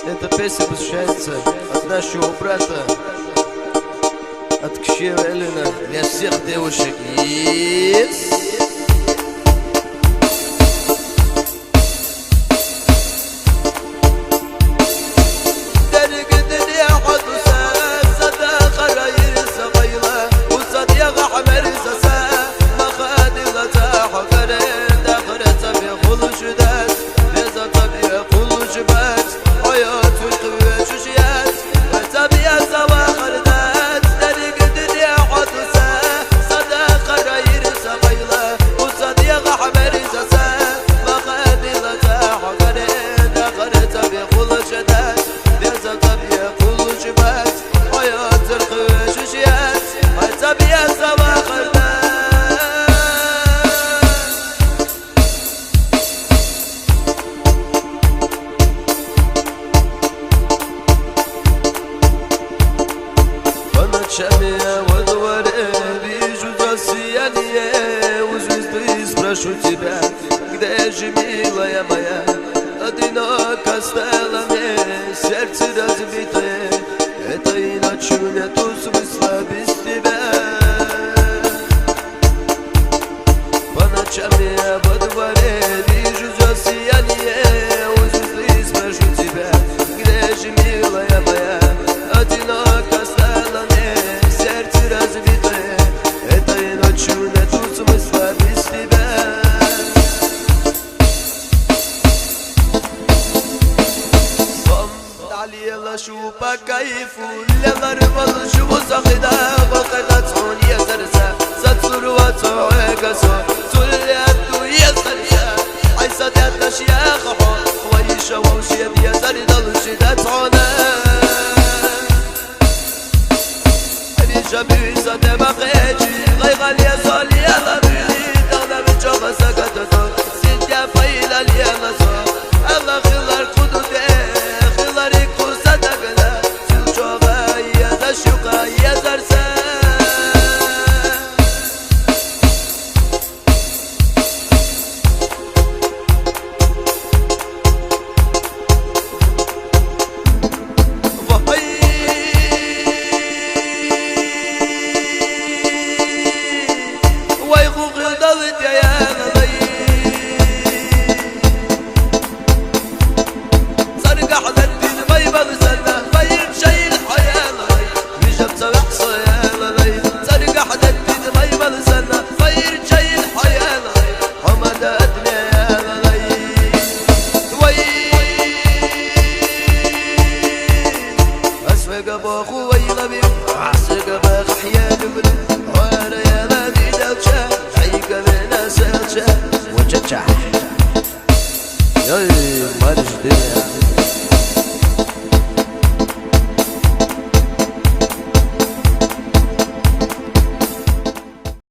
Эта песня посвящается от нашего брата, от Кшира Эллина, для всех девушек. Yes! Шамия во дворе, вижу два сияния, у звезды спрошу тебя, где же, милая моя? Одиноко стало мне, сердце разбитое, этой ночью нету смысла без тебя. По ночам я во дворе, вижу два сияния, у звезды спрошу тебя, где же, милая моя? Одиноко стало мне, разбитое, этой ночью нету смысла без тебя. صمت علي شو بكيف لما رمض شو مسخدا وقد تصون يا سرسا ستسر وتعيقسو تلياتو يا سرسا عيسى تاتش يا خحو ويشا ووشيد يا سرد الشدات عنا شبي صدق بقيتي غيغل يا صالي يا غبيلي تغنى من شوق سكتتو سيد يا فايلة يا مسوق الله خلال خدودي خلالك صدقنا سيد شوقا يا ذا الشوقا يا زرسا باخو ويلبي عسق باخ حيال بن وانا يا نادي دوشا عيق بنا سلشا وجتشا يا مالش دنيا